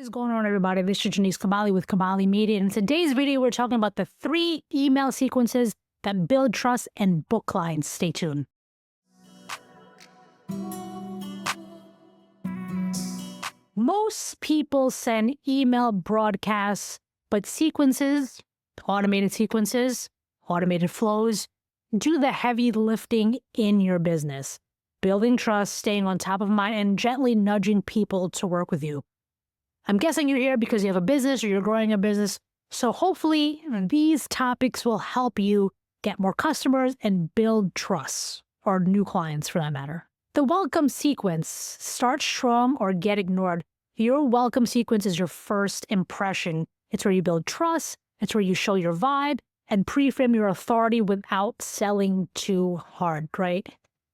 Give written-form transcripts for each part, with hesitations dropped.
What is going on, everybody? This is Cabale with Cabale Media. In today's video, we're talking about the 3 email sequences that build trust and book clients. Stay tuned. Most people send email broadcasts, but automated flows, do the heavy lifting in your business, building trust, staying on top of mind, and gently nudging people to work with you. I'm guessing you're here because you have a business or you're growing a business. So hopefully these topics will help you get more customers and build trust, or new clients for that matter. The welcome sequence: start strong or get ignored. Your welcome sequence is your first impression. It's where you build trust. It's where you show your vibe and pre-frame your authority without selling too hard, right?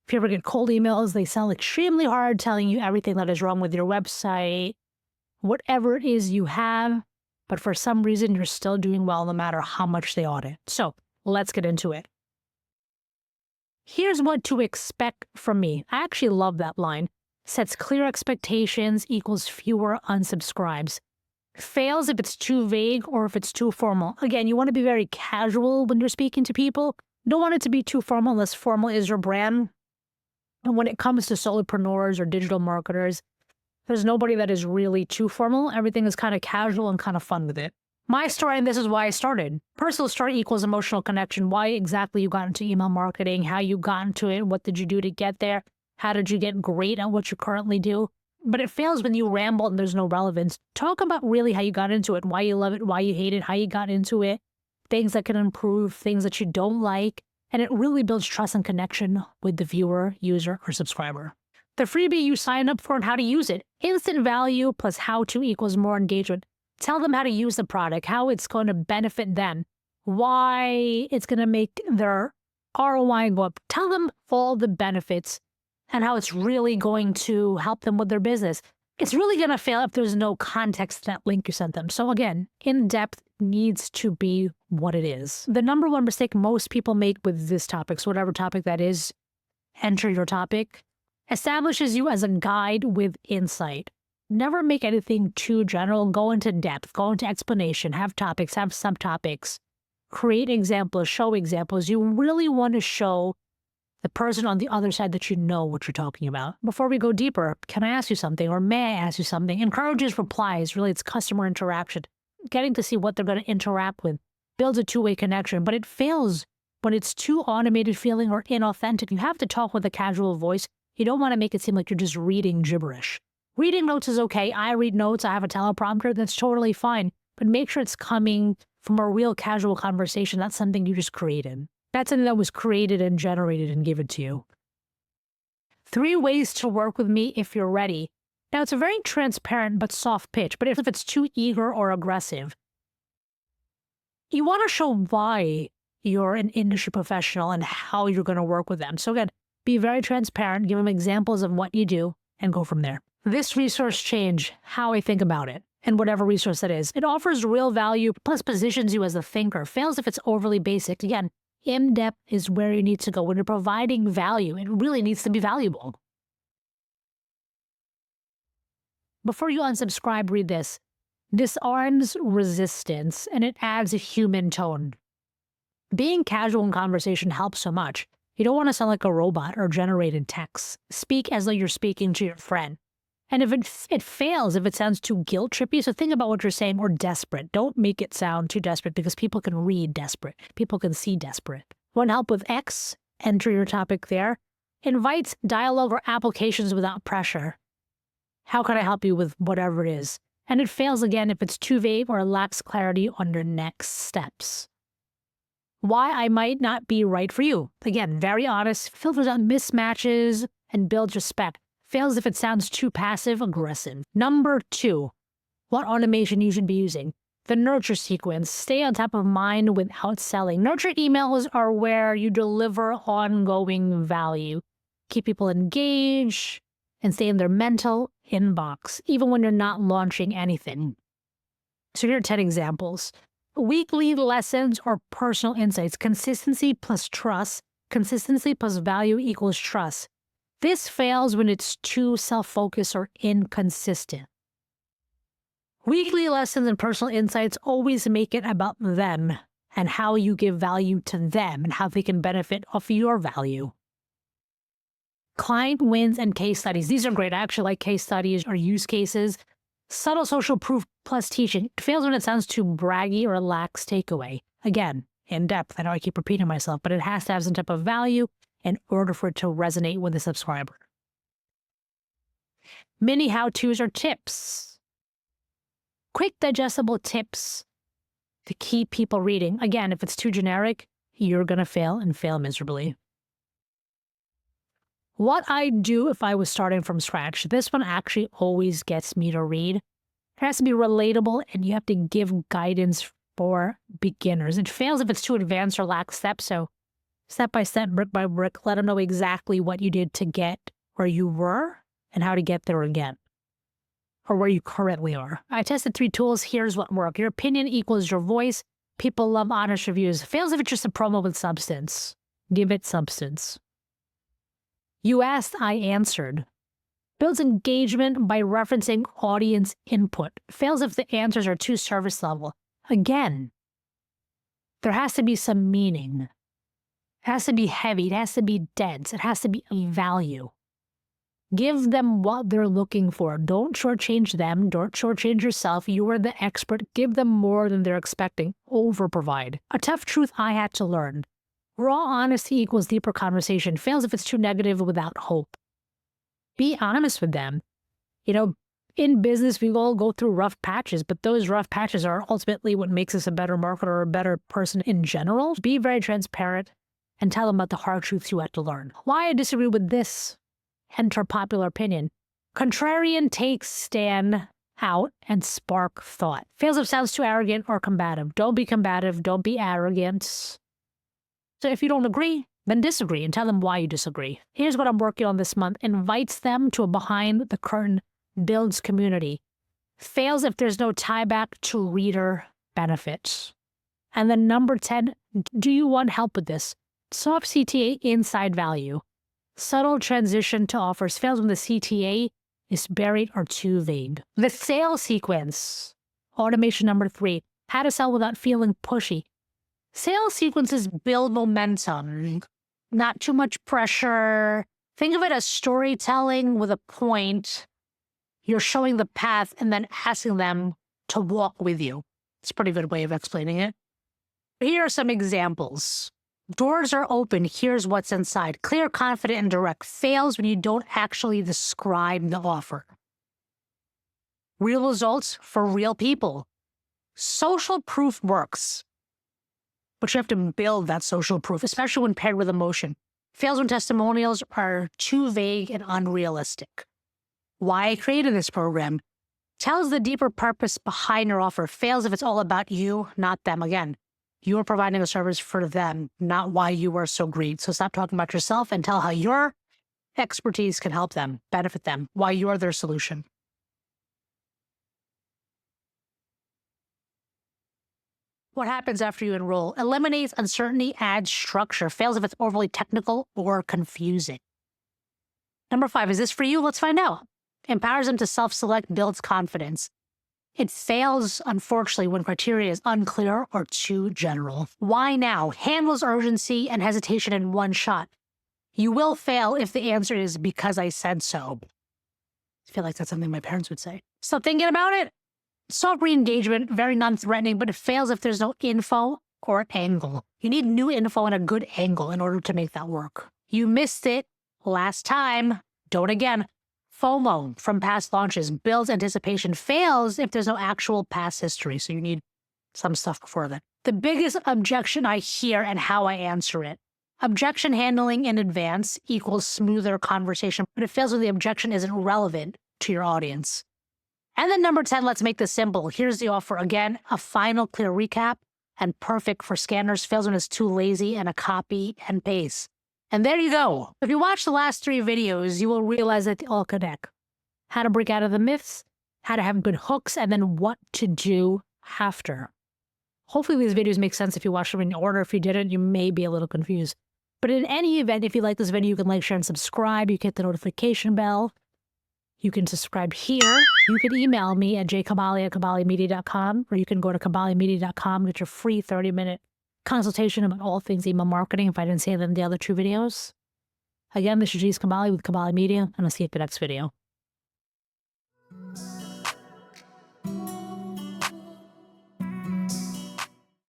If you ever get cold emails, they sound extremely hard, telling you everything that is wrong with your website, whatever it is you have, but for some reason you're still doing well no matter how much they audit. So let's get into it. Here's what to expect from me. I actually love that line. Sets clear expectations equals fewer unsubscribes. Fails if it's too vague or if it's too formal. Again, you want to be very casual when you're speaking to people. Don't want it to be too formal unless formal is your brand. And when it comes to solopreneurs or digital marketers, there's nobody that is really too formal. Everything is kind of casual and kind of fun with it. My story, and this is why I started. Personal story equals emotional connection. Why exactly you got into email marketing, how you got into it, what did you do to get there, how did you get great at what you currently do. But it fails when you ramble and there's no relevance. Talk about really how you got into it, why you love it, why you hate it, how you got into it, things that can improve, things that you don't like. And it really builds trust and connection with the viewer, user, or subscriber. The freebie you sign up for and how to use it. Instant value plus how to equals more engagement. Tell them how to use the product, how it's going to benefit them, why it's going to make their ROI go up. Tell them all the benefits and how it's really going to help them with their business. It's really going to fail if there's no context to that link you sent them. So again, in-depth needs to be what it is. The number one mistake most people make with this topic, so whatever topic that is, enter your topic, establishes you as a guide with insight. Never make anything too general. Go into depth, go into explanation, have topics, have subtopics, create examples, show examples. You really want to show the person on the other side that you know what you're talking about. Before we go deeper, can I ask you something, or may I ask you something? Encourages replies. Really, it's customer interaction. Getting to see what they're going to interact with builds a two-way connection, but it fails when it's too automated feeling or inauthentic. You have to talk with a casual voice. You don't want to make it seem like you're just reading gibberish. Reading notes is okay. I read notes. I have a teleprompter. That's totally fine. But make sure it's coming from a real casual conversation, not something you just created. That's something that was created and generated and given to you. 3 ways to work with me if you're ready. Now, it's a very transparent but soft pitch, but if it's too eager or aggressive, you want to show why you're an industry professional and how you're going to work with them. So again, be very transparent, give them examples of what you do, and go from there. This resource changed how I think about it, and whatever resource that is. It offers real value, plus positions you as a thinker. Fails if it's overly basic. Again, in-depth is where you need to go. When you're providing value, it really needs to be valuable. Before you unsubscribe, read this. Disarms resistance, and it adds a human tone. Being casual in conversation helps so much. You don't want to sound like a robot or generated text. Speak as though you're speaking to your friend. And if it fails, if it sounds too guilt-trippy, so think about what you're saying, or desperate. Don't make it sound too desperate because people can read desperate. People can see desperate. Want help with X? Enter your topic there. Invites dialogue or applications without pressure. How can I help you with whatever it is? And it fails again if it's too vague or lacks clarity on your next steps. Why I might not be right for you. Again, very honest, filters out mismatches, and builds respect. Fails if it sounds too passive-aggressive. Number 2, what automation you should be using. The nurture sequence. Stay on top of mind without selling. Nurture emails are where you deliver ongoing value. Keep people engaged and stay in their mental inbox, even when you're not launching anything. So here are 10 examples. Weekly lessons or personal insights. Consistency plus trust. Consistency plus value equals trust. This fails when it's too self-focused or inconsistent. Weekly lessons and personal insights always make it about them and how you give value to them and how they can benefit off your value. Client wins and case studies. These are great. I actually like case studies or use cases. Subtle social proof plus teaching. It fails when it sounds too braggy or lacks takeaway. Again, in depth. I know I keep repeating myself, but it has to have some type of value in order for it to resonate with the subscriber. Mini how-tos or tips. Quick digestible tips to keep people reading. Again, if it's too generic, you're going to fail and fail miserably. What I'd do if I was starting from scratch. This one actually always gets me to read. It has to be relatable and you have to give guidance for beginners. It fails if it's too advanced or lacks steps. So step by step, brick by brick, let them know exactly what you did to get where you were and how to get there again, or where you currently are. I tested 3 tools. Here's what worked. Your opinion equals your voice. People love honest reviews. Fails if it's just a promo with substance. Give it substance. You asked, I answered. Builds engagement by referencing audience input. Fails if the answers are too service level. Again, there has to be some meaning. It has to be heavy. It has to be dense. It has to be of value. Give them what they're looking for. Don't shortchange them. Don't shortchange yourself. You are the expert. Give them more than they're expecting. Over-provide. A tough truth I had to learn. Raw honesty equals deeper conversation. Fails if it's too negative without hope. Be honest with them. You know, in business, we all go through rough patches, but those rough patches are ultimately what makes us a better marketer or a better person in general. Be very transparent and tell them about the hard truths you had to learn. Why I disagree with this. Enter popular opinion. Contrarian takes stand out and spark thought. Fails if sounds too arrogant or combative. Don't be combative. Don't be arrogant. So if you don't agree, then disagree and tell them why you disagree. Here's what I'm working on this month. Invites them to a behind the curtain, builds community. Fails if there's no tie back to reader benefits. And then number 10, do you want help with this? Soft CTA inside value. Subtle transition to offers. Fails when the CTA is buried or too vague. The sales sequence. Automation number 3. How to sell without feeling pushy. Sales sequences build momentum. Not too much pressure. Think of it as storytelling with a point. You're showing the path and then asking them to walk with you. It's a pretty good way of explaining it. Here are some examples. Doors are open. Here's what's inside. Clear, confident, and direct. Fails when you don't actually describe the offer. Real results for real people. Social proof works, but you have to build that social proof, especially when paired with emotion. Fails when testimonials are too vague and unrealistic. Why I created this program. Tells the deeper purpose behind your offer. Fails if it's all about you, not them. Again, you are providing a service for them, not why you are so great. So stop talking about yourself and tell how your expertise can help them, benefit them, why you are their solution. What happens after you enroll? Eliminates uncertainty, adds structure. Fails if it's overly technical or confusing. Number 5, is this for you? Let's find out. Empowers them to self-select, builds confidence. It fails, unfortunately, when criteria is unclear or too general. Why now? Handles urgency and hesitation in one shot. You will fail if the answer is because I said so. I feel like that's something my parents would say. So thinking about it, soft re-engagement, very non-threatening, but it fails if there's no info or angle. You need new info and a good angle in order to make that work. You missed it last time. Don't again. FOMO from past launches, builds anticipation. Fails if there's no actual past history, so you need some stuff before that. The biggest objection I hear and how I answer it. Objection handling in advance equals smoother conversation, but it fails when the objection isn't relevant to your audience. And then number 10, let's make this simple. Here's the offer again, a final clear recap and perfect for scanners. Fails when it's too lazy and a copy and paste. And there you go. If you watch the last 3 videos, you will realize that they all connect. How to break out of the myths, how to have good hooks, and then what to do after. Hopefully these videos make sense if you watch them in order. If you didn't, you may be a little confused. But in any event, if you like this video, you can like, share, and subscribe. You can hit the notification bell. You can subscribe here. You can email me at jcabale@cabalemedia.com, or you can go to cabalemedia.com, get your free 30-minute consultation about all things email marketing if I didn't say that in the other 2 videos. Again, this is G's Cabale with Cabale Media, and I'll see you at the next video.